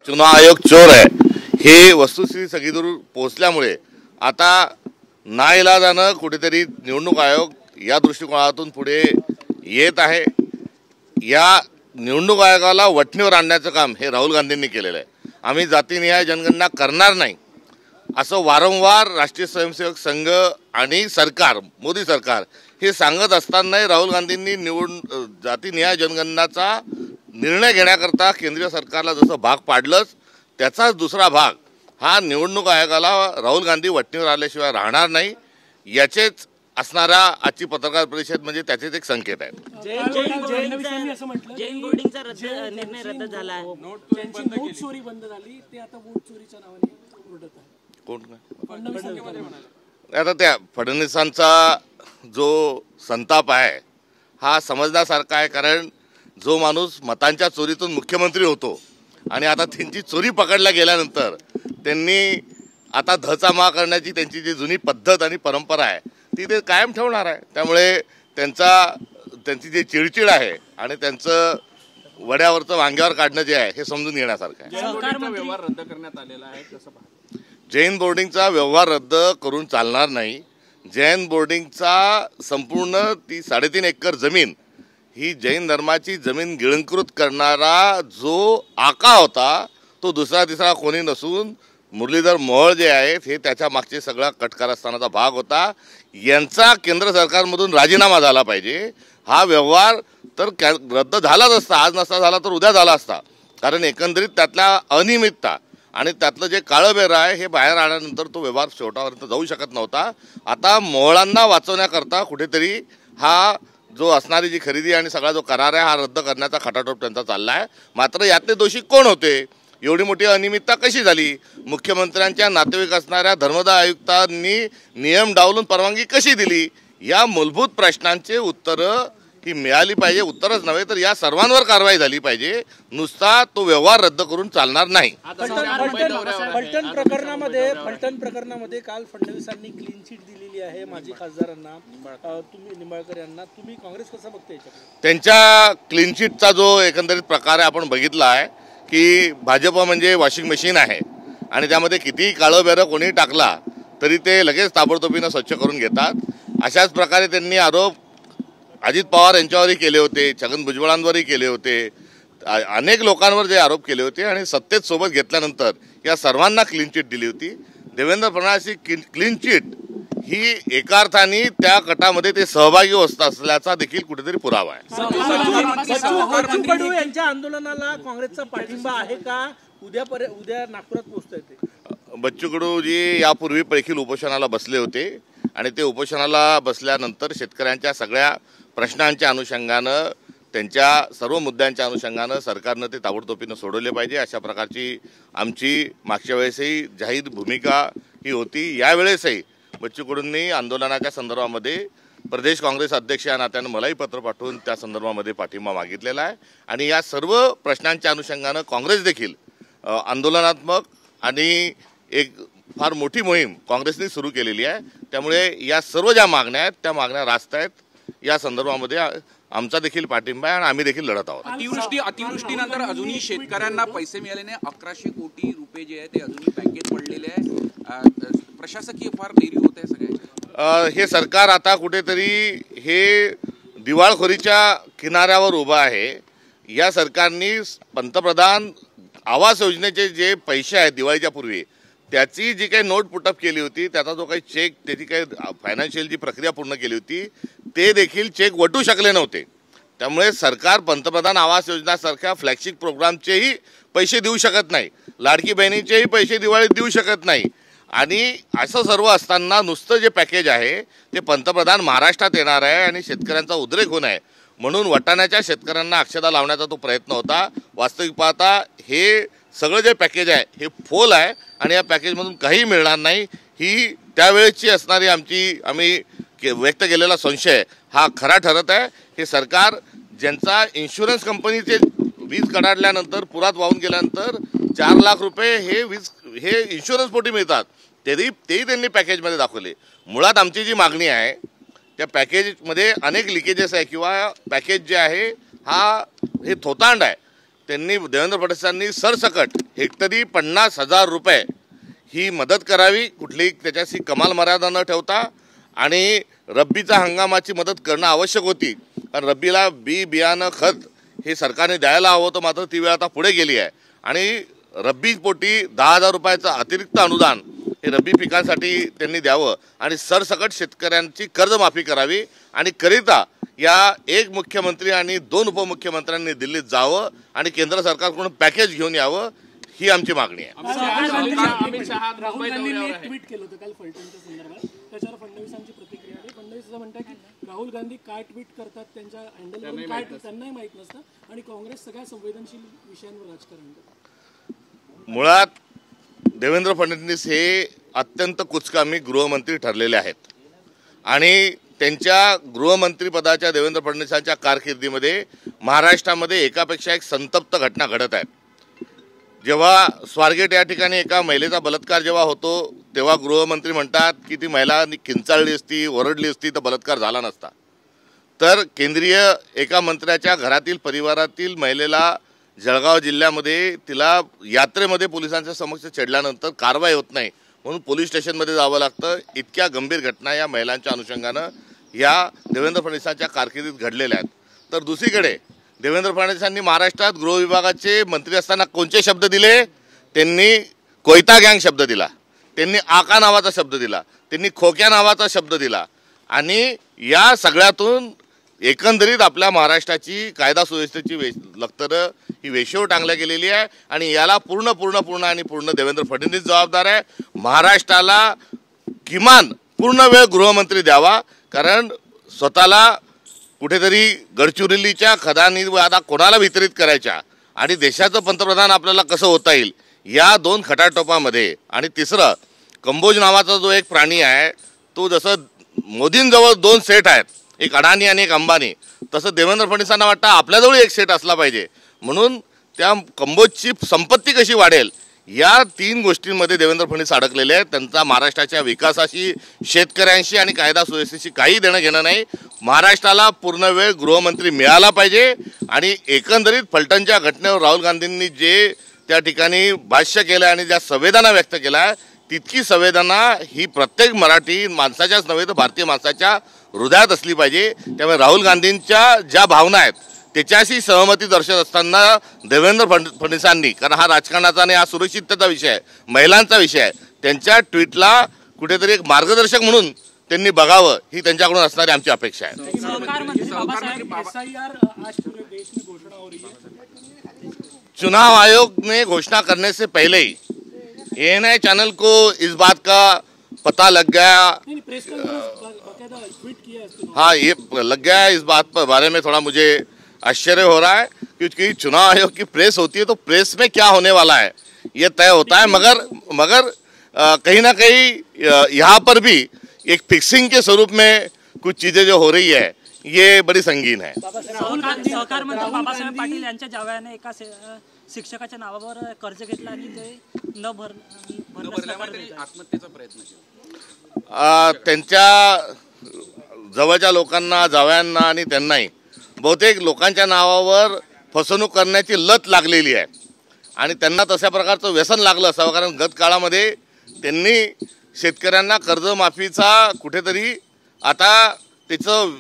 चुनाव आयोग चोर आहे हे वस्तुस्थिती सगळी दूर पोहोचल्यामुळे आता नाईलाजानं कुठेतरी निवडणूक आयोग या दृष्टिकोनातून पुढे येत आहे। या निवडणूक आयोगाला वठणीवर आणण्याचं काम हे राहुल गांधींनी केलेलं आहे। आम्ही जातीनिहाय जनगणना करणार नाही असं वारंवार राष्ट्रीय स्वयंसेवक संघ आणि सरकार मोदी सरकार हे सांगत असतानाही राहुल गांधींनी जातीनिहाय जनगणनाचा निर्णय घेण्याकरता केंद्रीय सरकारला जसं भाग पाडलंच त्याचाच दुसरा भाग हा निवडणूक आयोगाला राहुल गांधी वठणीवर आल्याशिवाय राहणार नाही याचेच असणारा आजची पत्रकार परिषद म्हणजे त्याचेच एक संकेत आहेत। जैन बोर्डिंगचा निर्णय रद्द झाला आहे। नोट चोरी बंद झाली ते आता वोट चोरीच्या नावाने ओरडत आहे। कोण आता त्या फडणवीसांचा जो संताप आहे हा समजण्यासारखा आहे, कारण जो माणूस मतांच्या चोरीतून मुख्यमंत्री होतो आणि आता त्यांची चोरी पकडल्या गेल्यानंतर त्यांनी आता धचामा करण्याची त्यांची जी जुनी पद्धत आणि परंपरा आहे ती ते कायम ठेवणार आहे। त्यामुळे त्यांची जी चिडचिड आहे आणि त्यांचं वड्यावरचं वांग्यावर काढणं जे आहे हे समजून घेण्यासारखं आहे। व्यवहार रद्द करण्यात आलेला आहे कसं पाहता? जैन बोर्डिंगचा व्यवहार रद्द करून चालणार नाही। जैन बोर्डिंगचा संपूर्ण ती 3.5 एकर जमीन ही जैन धर्माची जमीन गिळंकृत करणारा जो आका होता तो दुसरा तिसरा कोणी नसून मुरलीधर मोहोळ जे आहेत हे त्याच्या मागचे सगळा कटकारस्थानाचा भाग होता। यांचा केंद्र सरकारमधून राजीनामा झाला पाहिजे। हा व्यवहार तर रद्द झालाच असता, आज नसता झाला तर उद्या झाला असता, कारण एकंदरीत त्यातल्या अनियमितता आणि त्यातलं जे काळंबेरं आहे हे बाहेर आल्यानंतर तो व्यवहार शेवटापर्यंत जाऊ शकत नव्हता। आता मोहोळांना वाचवण्याकरता कुठेतरी हा जो असणारी जी खरेदी आणि सगळा जो करार आहे हा रद्द करण्याचा खटाटोप त्यांचा चालला आहे। मात्र यातले दोषी कोण होते? एवढी मोठी अनियमितता कशी झाली? मुख्यमंत्र्यांच्या नातेवाईक असणाऱ्या धर्मदाय आयुक्तांनी नियम डावलून परवानगी कशी दिली? या मूलभूत प्रश्नांचे उत्तरं ही मिळाली पाहिजे। उत्तरच नव्हे तर या सर्वांवर कारवाई झाली पाहिजे। नुसता तो व्यवहार रद्द करून चालणार नाही। फलटण प्रकरणामध्ये काल फडणवीसांनी क्लीन चिट दिलेली आहे माजी खासदारांना, तुम्ही निंबाळकर यांना, तुम्ही काँग्रेस कसं बघते याच्याकडे? त्यांच्या क्लीन चिटचा जो एकंदरीत प्रकार आहे आपण बघितला आहे की भाजप म्हणजे वॉशिंग मशीन आहे आणि त्यामध्ये कितीही काळंबेरं कोणी टाकला तरी ते लगेच ताबडतोबीनं स्वच्छ करून घेतात। अशाच प्रकारे त्यांनी आरोप अजित पवार यांच्यावरही केले होते, छगन भुजबळांवरही केले होते, अनेक लोकांवर जे आरोप केले होते आणि सत्तेत सोबत घेतल्यानंतर या सर्वांना क्लीन चिट दिली होती। देवेंद्र फडणवीस क्लीन चिट ही एका अर्थाने त्या गटामध्ये ते सहभागी असल्याचा देखील कुठेतरी पुरावा आहे। बच्चू कडू यांच्या आंदोलनाला काँग्रेसचा पाठिंबा आहे का? उद्या नागपुरात पोहोचताय ते? बच्चू कडूजी यापूर्वी देखील उपोषणाला बसले होते आणि ते उपोषणाला बसल्यानंतर शेतकऱ्यांच्या सगळ्या प्रश्नांच्या अनुषंगानं त्यांच्या सर्व मुद्द्यांच्या अनुषंगानं सरकारनं ते ताबडतोबीनं सोडवले पाहिजे अशा प्रकारची आमची मागच्या वेळेसही जाहीर भूमिका ही होती। यावेळेसही बच्चू कडूंनी आंदोलनाच्या संदर्भामध्ये प्रदेश काँग्रेस अध्यक्ष या नात्यानं मलाही पत्र पाठवून त्या संदर्भामध्ये पाठिंबा मागितलेला आहे आणि या सर्व प्रश्नांच्या अनुषंगानं काँग्रेस देखील आंदोलनात्मक आणि एक फार मोठी मोहीम काँग्रेसने सुरू केलेली आहे। त्यामुळे या सर्व ज्या मागण्या आहेत त्या मागण्या रास्त आहेत। या संदर्भामध्ये आमचा देखील पाठिंबा आहे आणि आम्ही देखील लढत आहोत। अतिवृष्टीनंतर अजूनही शेतकऱ्यांना पैसे मिळाले नाही। 1100 कोटी रुपये जे आहे ते अजूनही बँकेत पडलेले आहे। प्रशासकीय फार देरी होत आहे सगळ्याच्या। हे सरकार आता कुठेतरी हे दिवाळखोरीच्या किनाऱ्यावर उभं आहे। या सरकारने पंतप्रधान आवास योजनेचे जे पैसे आहेत दिवाळीच्या पूर्वी त्याची जी काही नोट पुटअप केली होती, त्याचा जो काही चेक, त्याची काही फायनान्शियल जी प्रक्रिया पूर्ण केली होती ते देखील चेक वटू शकले नव्हते। त्यामुळे सरकार पंतप्रधान आवास योजनासारख्या फ्लॅगशिप प्रोग्रामचेही पैसे देऊ शकत नाही, लाडकी बहिणीचेही पैसे दिवाळीत देऊ शकत नाही आणि असं सर्व असताना नुसतं जे पॅकेज आहे ते पंतप्रधान महाराष्ट्रात येणार आहे आणि शेतकऱ्यांचा उद्रेक होणार आहे म्हणून वटाण्याच्या शेतकऱ्यांना अक्षता लावण्याचा तो प्रयत्न होता। वास्तविक पाहता हे सगळं जे पॅकेज आहे हे फोल आहे आणि या पॅकेजमधून काही मिळणार नाही। ही त्यावेळेची असणारी आम्ही व्यक्त केलेला संशय हा खरा ठरत आहे। हे सरकार ज्यांचा इन्शुरन्स कंपनीचे वीज कडाडल्यानंतर पुरात वाहून गेल्यानंतर 4 लाख रुपये हे इन्शुरन्स पोटी मिळतात तेही त्यांनी पॅकेजमध्ये दाखवले। मुळात आमची जी मागणी आहे त्या पॅकेजमध्ये अनेक लिकेजेस आहे किंवा पॅकेज जे आहे हे थोतांड आहे। त्यांनी देवेंद्र फडणवीसांनी सरसकट हेक्टरी 50,000 रुपये ही मदत करावी, कुठलीही त्याच्याशी कमाल मर्यादा न ठेवता, आणि रब्बीचा हंगामाची मदत करणं आवश्यक होती, कारण रब्बीला बियाणं खत हे सरकारने द्यायला हवं होतं, मात्र ती वेळ आता पुढे गेली आहे आणि रब्बी पोटी 10,000 रुपयाचं अतिरिक्त अनुदान हे रब्बी पिकांसाठी त्यांनी द्यावं आणि सरसकट शेतकऱ्यांची कर्जमाफी करावी, आणि करिता या एक मुख्यमंत्री आणि 2 उपमुख्यमंत्र्यांनी दिल्लीत जावं आणि केंद्र सरकारकडून पॅकेज घेऊन यावं, ही आमची मागणी आहे. राहुल गांधींनी एक ट्विट केलं होतं काल फलटणच्या संदर्भात, त्याच्यावर फडणवीसांची प्रतिक्रिया आहे. फडणवीस असं म्हणतात की राहुल गांधी काय ट्विट करतात त्यांच्या हँडलवरून काय त्यांनाही माहीत नसतं आणि काँग्रेस सगळ्या संवेदनशील विषयांवर राजकारण करतात. मुळात देवेंद्र फडणवीस हे अत्यंत कुचकामी गृहमंत्री ठरलेले आहेत आणि त्यांच्या गृहमंत्रीपदाच्या देवेंद्र फडणवीसांच्या कारकिर्दीमध्ये महाराष्ट्रामध्ये एकापेक्षा एक संतप्त घटना घडत आहेत. जेव्हा स्वारगेट या ठिकाणी एका महिलेचा बलात्कार जेव्हा होतो तेव्हा गृहमंत्री म्हणतात की ती महिला किंचाळली असती, ओरडली असती तर बलात्कार झाला नसता. तर केंद्रीय एका मंत्र्याच्या घरातील परिवारातील महिलेला जळगाव जिल्ह्यामध्ये तिला यात्रेमध्ये पोलिसांच्या समक्ष चढल्यानंतर कारवाई होत नाही म्हणून पोलीस स्टेशनमध्ये जावं लागतं. इतक्या गंभीर घटना या महिलांच्या अनुषंगानं या देवेंद्र फडणवीसांच्या कारकिर्दीत घडलेल्या आहेत. तर दुसरीकडे देवेंद्र फडणवीसांनी महाराष्ट्रात गृह विभागाचे मंत्री असताना कोणते शब्द दिले? त्यांनी कोयता गँग शब्द दिला, त्यांनी आका नावाचा शब्द दिला, त्यांनी खोक्या नावाचा शब्द दिला, आणि या सगळ्यातून एकंदरीत आपल्या महाराष्ट्राची कायदा सुव्यवस्थेची लखतरं ही वेशीवर टांगल्या गेलेली आहे आणि याला पूर्ण देवेंद्र फडणवीस जबाबदार आहे. महाराष्ट्राला किमान पूर्ण वेळ गृहमंत्री द्यावा, कारण स्वतःला कुठेतरी गडचिरोलीच्या खदानी आता कोणाला वितरित करायच्या आणि देशाचं पंतप्रधान आपल्याला कसं होता येईल या 2 खटाटोपामध्ये. आणि तिसरं, कंबोज नावाचा जो एक प्राणी आहे तो जसं मोदींजवळ 2 सेट आहेत, एक अडाणी आणि एक अंबानी, तसं देवेंद्र फडणवीसांना वाटतं आपल्याजवळ एक सेट असला पाहिजे, म्हणून त्या कंबोजची संपत्ती कशी वाढेल या 3 गोष्टींमध्ये देवेंद्र फडणवीस अडकलेले आहेत. त्यांचा महाराष्ट्राच्या विकासाशी, शेतकऱ्यांशी आणि कायदा सुव्यवस्थेशी काही देणं घेणं नाही. महाराष्ट्राला पूर्ण वेळ गृहमंत्री मिळाला पाहिजे आणि एकंदरीत फलटणच्या घटनेवर राहुल गांधींनी जे त्या ठिकाणी भाष्य केलं आणि ज्या संवेदना व्यक्त केल्या तितकी संवेदना ही प्रत्येक मराठी माणसाच्याच नव्हे तर भारतीय माणसाच्या हृदयात असली पाहिजे. त्यामुळे राहुल गांधींच्या ज्या भावना आहेत त्याच्याशी सहमती दर्शवत असताना देवेंद्र फडणवीसांनी, कारण हा राजकारणाचा आणि हा सुरक्षिततेचा विषय आहे, महिलांचा विषय आहे, त्यांच्या ट्विटला कुठेतरी एक मार्गदर्शक म्हणून त्यांनी बघावं ही त्यांच्याकडून असणारी आमची अपेक्षा आहे. चुनाव आयोग ने घोषणा करने से पहले ही ANI चैनल को इस बात का पता लग गया, हाँ ये लग गया है, इस बात पर बारे में थोड़ा मुझे आश्चर्य हो रहा है क्योंकि चुनाव आयोग की प्रेस होती है तो प्रेस में क्या होने वाला है ये तय होता है, मगर कहीं ना कहीं यहाँ पर भी एक फिक्सिंग के स्वरूप में कुछ चीजें जो हो रही है ये बड़ी संगीन है. सहकार मंत्री बाबासाहेब पाटील यांच्या जावयाने एका शिक्षकाच्या नावावर कर्ज घेतलं आणि ते न भरल्यामुळे आत्महत्येचा प्रयत्न केला. त्यांच्या जवळच्या लोकांना, जावयांना आणि त्यांनाही बहुतेक लोकांच्या नावावर फसवणूक करण्याची लत लागलेली आहे आणि त्यांना तशा प्रकारचं व्यसन लागलं असावं, कारण गत काळामध्ये त्यांनी शेतकऱ्यांना कर्जमाफीचा कुठेतरी आता त्याचं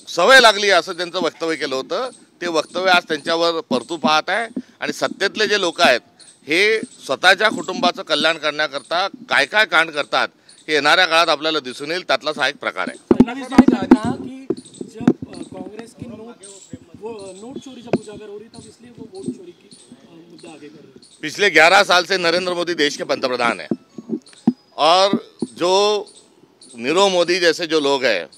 सवय लागली असं त्यांचं वक्तव्य केलं होतं. ते वक्तव्य आज त्यांच्यावर परतू पाहत आहे आणि सत्तेतले जे लोक आहेत हे स्वतःच्या कुटुंबाचं कल्याण करण्याकरता काय काय कांड करतात हे येणाऱ्या काळात आपल्याला दिसून येईल. त्यातलाच हा एक प्रकार आहे. कांग्रेस की नोट चोरी जब उजागर हो रही तब इसलिए वो वोट चोरी की मुद्दा आगे कर रहे हैं. पिछले 11 साल से नरेंद्र मोदी देश के पंतप्रधान हैं और जो नीरव मोदी जैसे जो लोग हैं,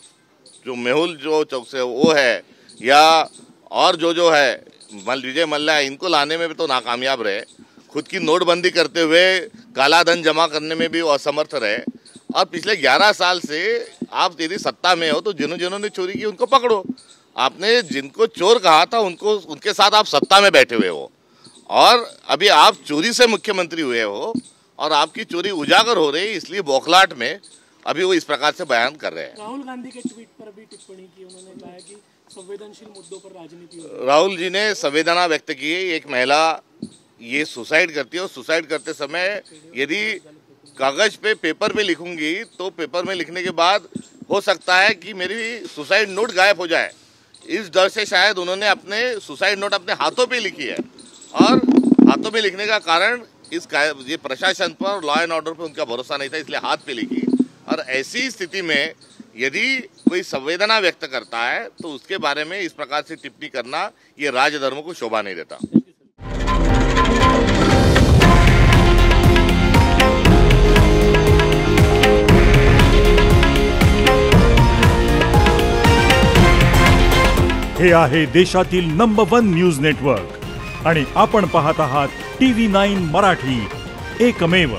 जो मेहुल जो चौक से वो है या और जो है विजय मल्ल्या, इनको लाने में भी तो नाकामयाब रहे. खुद की नोटबंदी करते हुए काला धन जमा करने में भी वो असमर्थ रहे. और पिछले 11 साल से आप यदि सत्ता में हो तो जिन्होंने चोरी की उनको पकड़ो. आपने जिनको चोर कहा था उनके साथ आप सत्ता में बैठे हुए हो और अभी आप चोरी से मुख्यमंत्री हुए हो और आपकी चोरी उजागर हो रही, इसलिए बौखलाहट में अभी वो इस प्रकार से बयान कर रहे हैं. राहुल गांधी के ट्वीट पर भी टिप्पणी की, उन्होंने कहा कि संवेदनशील मुद्दों पर राजनीति हो रही है। राहुल जी ने संवेदना व्यक्त की है। एक महिला ये सुसाइड करती है और सुसाइड करते समय यदि कागज पे पेपर पे लिखूंगी तो पेपर में लिखने के बाद हो सकता है कि मेरी सुसाइड नोट गायब हो जाए। इस डर से शायद उन्होंने अपने सुसाइड नोट अपने हाथों पे लिखी है और हाथों में लिखने का कारण ये प्रशासन पर, लॉ एंड ऑर्डर पर उनका भरोसा नहीं था, इसलिए हाथ पे लिखी। और ऐसी स्थिति में यदि कोई संवेदना व्यक्त करता है तो उसके बारे में इस प्रकार से टिप्पणी करना ये राजधर्म को शोभा नहीं देता। हे आहे देशातील नंबर 1 न्यूज नेटवर्क आणि आपण पाहत आहात TV9 मराठी, एकमेव।